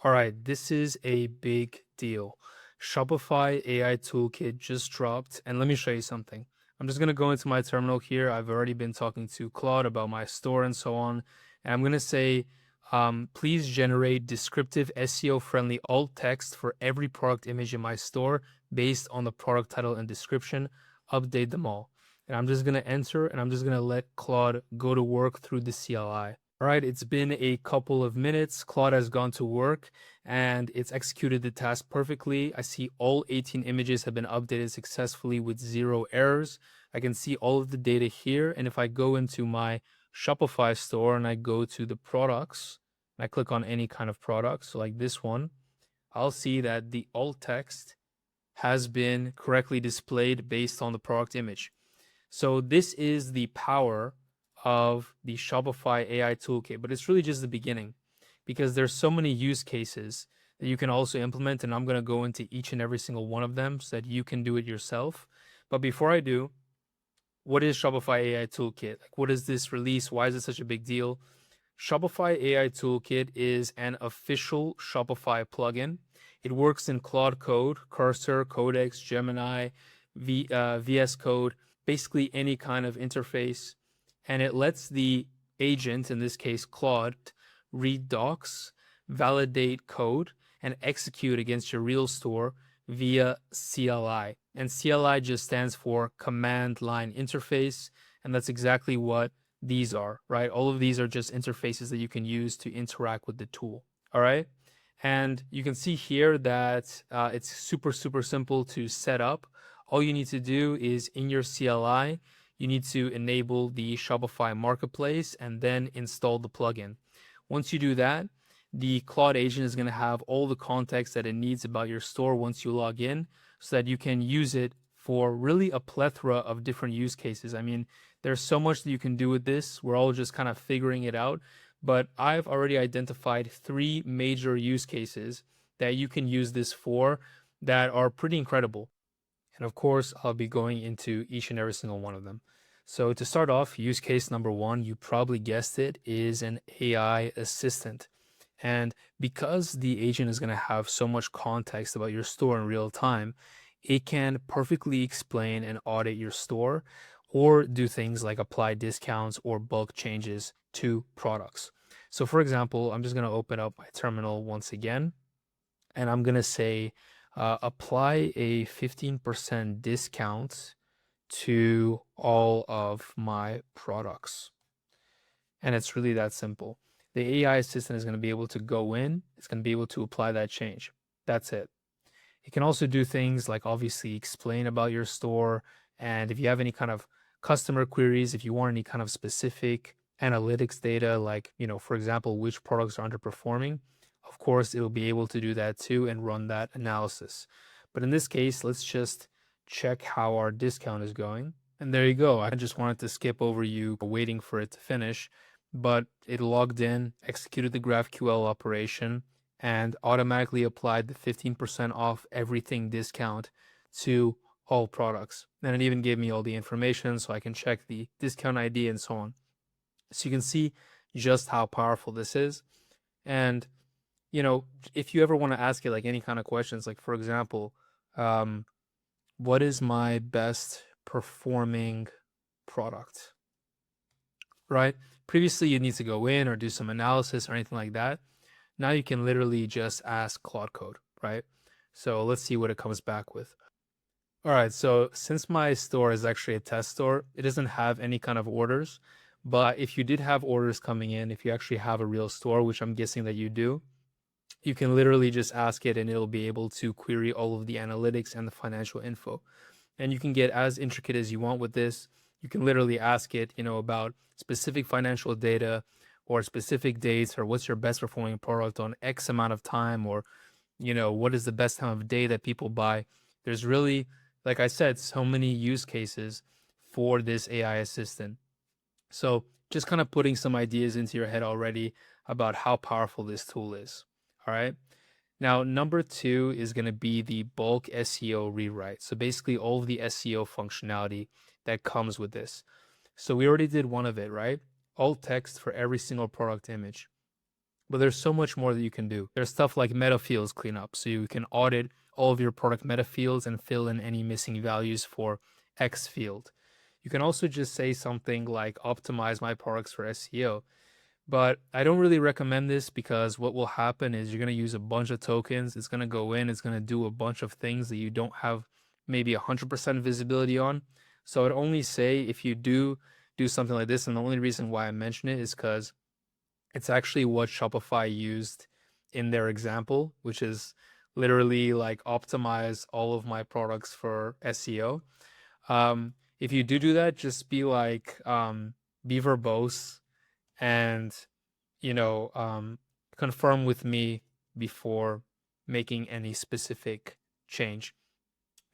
All right, this is a big deal. Shopify AI Toolkit just dropped, and let me show you something. I'm just going to go into my terminal here. I've already been talking to Claude about my store and so on. And I'm going to say, please generate descriptive SEO-friendly alt text for every product image in my store based on the product title and description. Update them all. And I'm just going to enter, and I'm just going to let Claude go to work through the CLI. All right, it's been a couple of minutes. Claude has gone to work and it's executed the task perfectly. I see all 18 images have been updated successfully with 0 errors. I can see all of the data here. And if I go into my Shopify store and I go to the products, and I click on any kind of product, so like this one, I'll see that the alt text has been correctly displayed based on the product image. So this is the power of the Shopify AI Toolkit, but it's really just the beginning because there's so many use cases that you can also implement, and I'm going to go into each and every single one of them so that you can do it yourself. But before I do, what is Shopify AI Toolkit? Like, what is this release? Why is it such a big deal? Shopify AI Toolkit is an official Shopify plugin. It works in Claude Code, Cursor, Codex, Gemini, VS Code, basically any kind of interface. And it lets the agent, in this case Claude, read docs, validate code, and execute against your real store via CLI. And CLI just stands for Command Line Interface, and that's exactly what these are, right? All of these are just interfaces that you can use to interact with the tool, all right? And you can see here that it's super, super simple to set up. All you need to do is in your CLI, you need to enable the Shopify Marketplace and then install the plugin. Once you do that, the Claude agent is going to have all the context that it needs about your store once you log in so that you can use it for really a plethora of different use cases. I mean, there's so much that you can do with this. We're all just kind of figuring it out. But I've already identified 3 major use cases that you can use this for that are pretty incredible. And of course, I'll be going into each and every single one of them. So to start off, use case number 1, you probably guessed it, is an AI assistant. And because the agent is going to have so much context about your store in real time, it can perfectly explain and audit your store or do things like apply discounts or bulk changes to products. So for example, I'm just going to open up my terminal once again, and I'm going to say, apply a 15% discount to all of my products. And it's really that simple. The AI assistant is going to be able to go in, it's going to be able to apply that change. That's it. It can also do things like obviously explain about your store. And if you have any kind of customer queries, if you want any kind of specific analytics data, like, for example, which products are underperforming, of course, it'll be able to do that too and run that analysis. But in this case, let's just check how our discount is going. And there you go. I just wanted to skip over you waiting for it to finish, but it logged in, executed the GraphQL operation, and automatically applied the 15% off everything discount to all products. And it even gave me all the information so I can check the discount ID and so on. So you can see just how powerful this is. And, if you ever want to ask it like any kind of questions, like for example, what is my best performing product, right? Previously, you need to go in or do some analysis or anything like that. Now you can literally just ask Claude Code, right? So let's see what it comes back with. All right, so since my store is actually a test store, it doesn't have any kind of orders. But if you did have orders coming in, if you actually have a real store, which I'm guessing that you do, you can literally just ask it and it'll be able to query all of the analytics and the financial info. And you can get as intricate as you want with this. You can literally ask it, about specific financial data or specific dates, or what's your best performing product on X amount of time, or, what is the best time of day that people buy. There's really, like I said, so many use cases for this AI assistant. So just kind of putting some ideas into your head already about how powerful this tool is. All right. Now, number 2 is going to be the bulk SEO rewrite. So basically all of the SEO functionality that comes with this. So we already did one of it, right? Alt text for every single product image. But there's so much more that you can do. There's stuff like metafields cleanup. So you can audit all of your product metafields and fill in any missing values for X field. You can also just say something like optimize my products for SEO. But I don't really recommend this because what will happen is you're going to use a bunch of tokens. It's going to go in, it's going to do a bunch of things that you don't have maybe 100% visibility on. So I'd only say if you do something like this, and the only reason why I mention it is because it's actually what Shopify used in their example, which is literally like optimize all of my products for SEO. If you do that, just be like, be verbose and, confirm with me before making any specific change,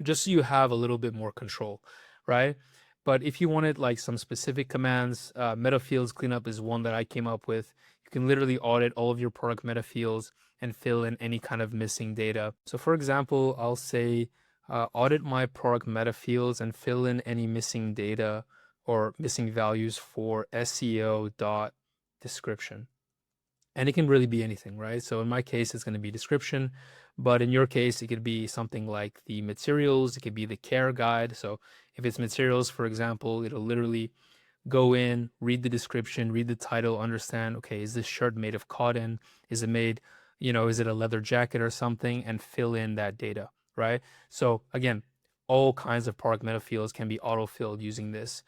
just so you have a little bit more control, right? But if you wanted like some specific commands, metafields cleanup is one that I came up with. You can literally audit all of your product metafields and fill in any kind of missing data. So for example, I'll say audit my product metafields and fill in any missing data or missing values for SEO dot description. And it can really be anything, right? So in my case, it's going to be description, but in your case, it could be something like the materials, it could be the care guide. So if it's materials, for example, it'll literally go in, read the description, read the title, understand, okay, is this shirt made of cotton? Is it made, is it a leather jacket or something? And fill in that data, right? So again, all kinds of product metafields can be auto-filled using this,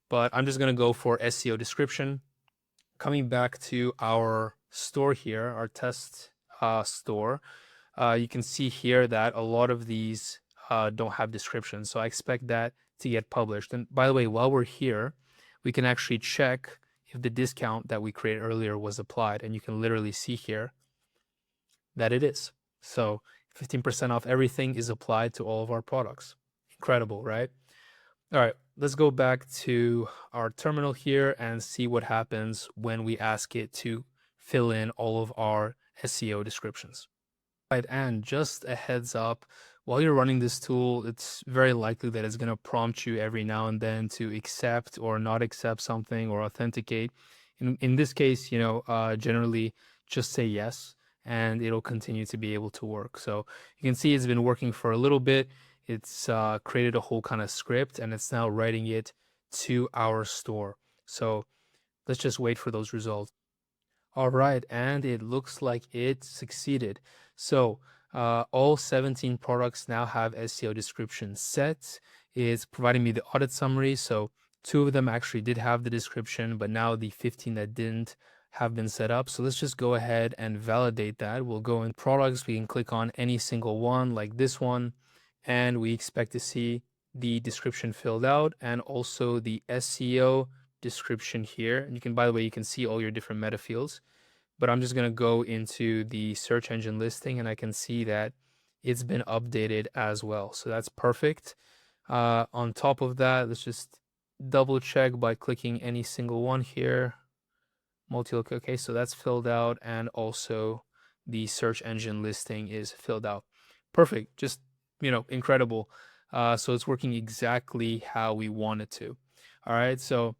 but I'm just going to go for SEO description. Coming back to our store here, our test store, you can see here that a lot of these don't have descriptions. So I expect that to get published. And by the way, while we're here, we can actually check if the discount that we created earlier was applied. And you can literally see here that it is. So 15% off everything is applied to all of our products. Incredible, right? All right, let's go back to our terminal here and see what happens when we ask it to fill in all of our SEO descriptions. Right, and just a heads up, while you're running this tool, it's very likely that it's going to prompt you every now and then to accept or not accept something or authenticate. In this case, generally just say yes, and it'll continue to be able to work. So you can see it's been working for a little bit. It's created a whole kind of script, and it's now writing it to our store. So let's just wait for those results. All right, and it looks like it succeeded. So all 17 products now have SEO description set. It's providing me the audit summary. So 2 of them actually did have the description, but now the 15 that didn't have been set up. So let's just go ahead and validate that. We'll go in products. We can click on any single one like this one, and we expect to see the description filled out and also the SEO description here. And you can, by the way, you can see all your different meta fields, but I'm just going to go into the search engine listing and I can see that it's been updated as well. So that's perfect. On top of that, let's just double check by clicking any single one here. Multi-look, okay, so that's filled out, and also the search engine listing is filled out. Perfect, just, incredible. So it's working exactly how we want it to. All right, so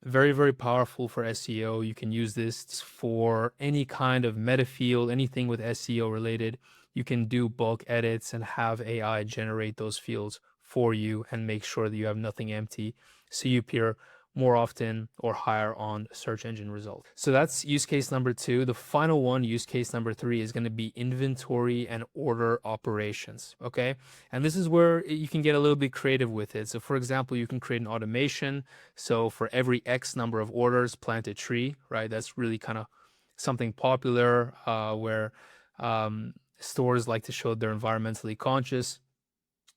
very, very powerful for SEO. You can use this for any kind of meta field, anything with SEO related. You can do bulk edits and have AI generate those fields for you and make sure that you have nothing empty, so you appear more often or higher on search engine results. So that's use case number 2. The final one, use case number 3, is going to be inventory and order operations. Okay. And this is where you can get a little bit creative with it. So for example, you can create an automation. So for every X number of orders, plant a tree, right? That's really kind of something popular where stores like to show they're environmentally conscious.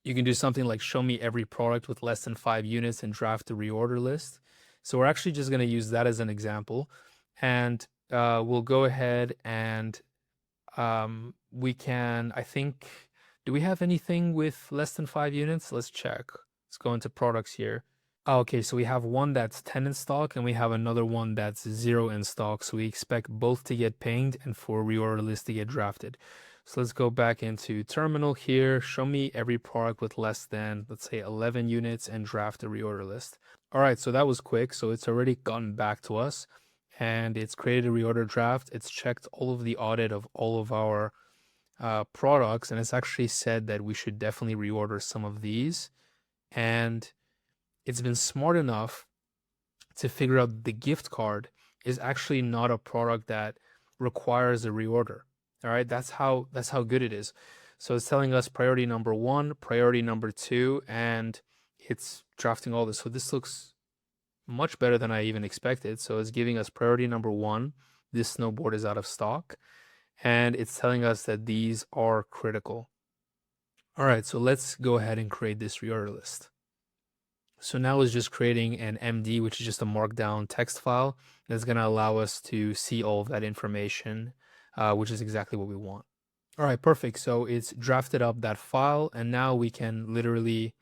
You can do something like show me every product with less than 5 units and draft a reorder list. So we're actually just going to use that as an example. And we'll go ahead and we can, I think, do we have anything with less than 5 units? Let's check. Let's go into products here. Okay, so we have one that's 10 in stock and we have another one that's 0 in stock. So we expect both to get pinged and for reorder list to get drafted. So let's go back into terminal here. Show me every product with less than, let's say, 11 units and draft a reorder list. All right, so that was quick. So it's already gotten back to us. and it's created a reorder draft. It's checked all of the audit of all of our products, and it's actually said that we should definitely reorder some of these. And it's been smart enough to figure out the gift card is actually not a product that requires a reorder. All right, that's how good it is. So it's telling us priority number 1, priority number 2, and it's drafting all this. So this looks much better than I even expected. So it's giving us priority number 1. This snowboard is out of stock, and it's telling us that these are critical. All right, so let's go ahead and create this reorder list. So now it's just creating an MD, which is just a markdown text file that's going to allow us to see all of that information, which is exactly what we want. All right, perfect. So it's drafted up that file, and now we can literally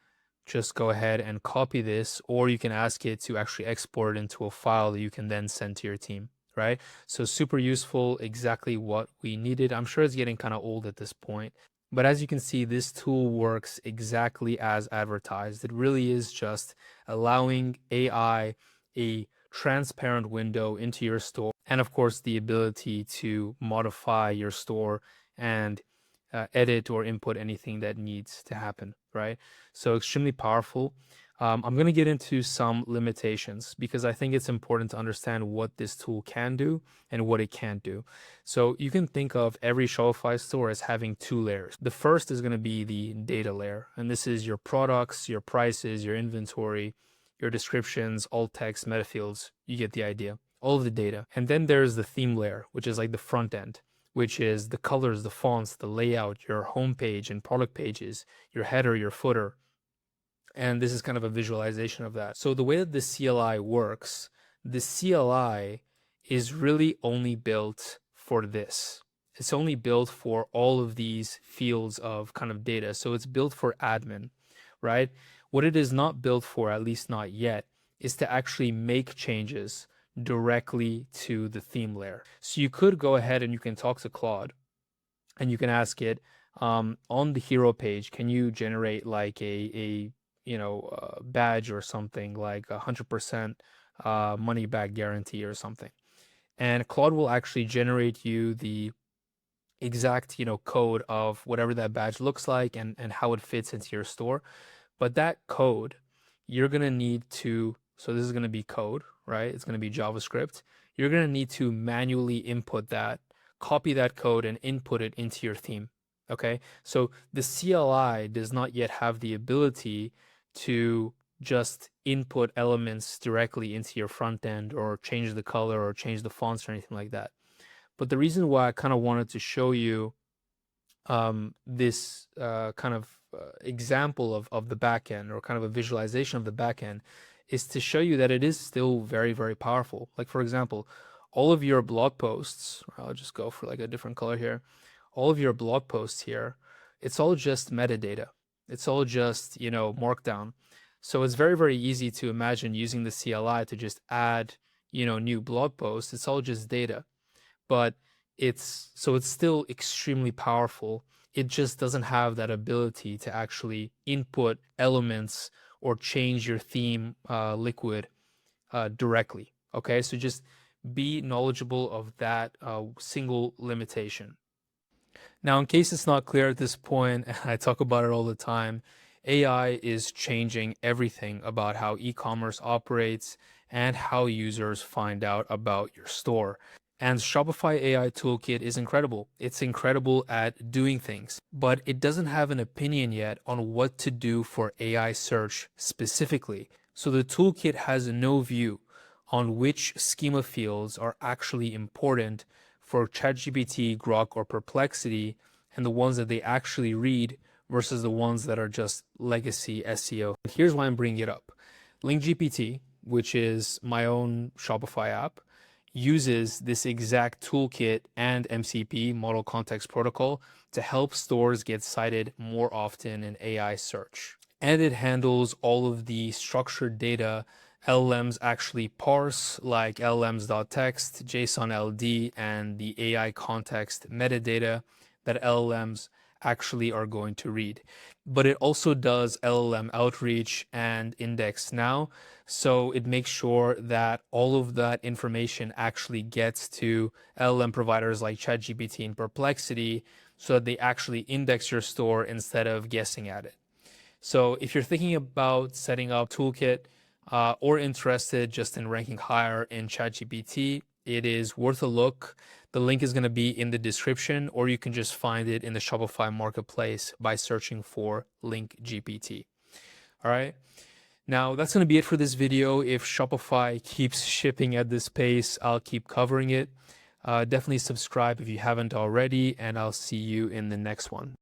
just go ahead and copy this, or you can ask it to actually export it into a file that you can then send to your team, right? So super useful, exactly what we needed. I'm sure it's getting kind of old at this point, but as you can see, this tool works exactly as advertised. It really is just allowing AI a transparent window into your store, and of course, the ability to modify your store and edit or input anything that needs to happen, right? So extremely powerful. I'm going to get into some limitations because I think it's important to understand what this tool can do and what it can't do. So you can think of every Shopify store as having 2 layers. The first is going to be the data layer, and this is your products, your prices, your inventory, your descriptions, alt text, metafields. You get the idea. All of the data. And then there's the theme layer, which is like the front end, which is the colors, the fonts, the layout, your homepage and product pages, your header, your footer. And this is kind of a visualization of that. So the way that the CLI works, the CLI is really only built for this. It's only built for all of these fields of kind of data. So it's built for admin, right? What it is not built for, at least not yet, is to actually make changes directly to the theme layer. So you could go ahead and you can talk to Claude and you can ask it on the hero page, can you generate like a badge or something, like 100% money back guarantee or something. And Claude will actually generate you the exact, code of whatever that badge looks like and how it fits into your store. But that code, you're going to need to, so this is going to be code, right? It's going to be JavaScript. You're going to need to manually input that, copy that code and input it into your theme. Okay. So the CLI does not yet have the ability to just input elements directly into your front end or change the color or change the fonts or anything like that. But the reason why I kind of wanted to show you this kind of example of the backend, or kind of a visualization of the backend, is to show you that it is still very, very powerful. Like, for example, all of your blog posts, I'll just go for like a different color here. All of your blog posts here, it's all just metadata. It's all just, markdown. So it's very, very easy to imagine using the CLI to just add, new blog posts. It's all just data. But it's still extremely powerful. It just doesn't have that ability to actually input elements or change your theme liquid directly. Okay, so just be knowledgeable of that single limitation. Now, in case it's not clear at this point, and I talk about it all the time, AI is changing everything about how e-commerce operates and how users find out about your store. And Shopify AI Toolkit is incredible. It's incredible at doing things, but it doesn't have an opinion yet on what to do for AI search specifically. So the toolkit has no view on which schema fields are actually important for ChatGPT, Grok, or Perplexity, and the ones that they actually read versus the ones that are just legacy SEO. Here's why I'm bringing it up. LinkGPT, which is my own Shopify app, uses this exact toolkit and MCP, Model Context Protocol, to help stores get cited more often in AI search. And it handles all of the structured data LLMs actually parse, like LLMs.txt, JSON LD, and the AI context metadata that LLMs actually are going to read. But it also does LLM outreach and index now. So it makes sure that all of that information actually gets to LLM providers like ChatGPT and Perplexity so that they actually index your store instead of guessing at it. So if you're thinking about setting up Toolkit or interested just in ranking higher in ChatGPT, it is worth a look. The link is going to be in the description, or you can just find it in the Shopify marketplace by searching for link GPT. All right. Now that's going to be it for this video. If Shopify keeps shipping at this pace, I'll keep covering it. Definitely subscribe if you haven't already, and I'll see you in the next one.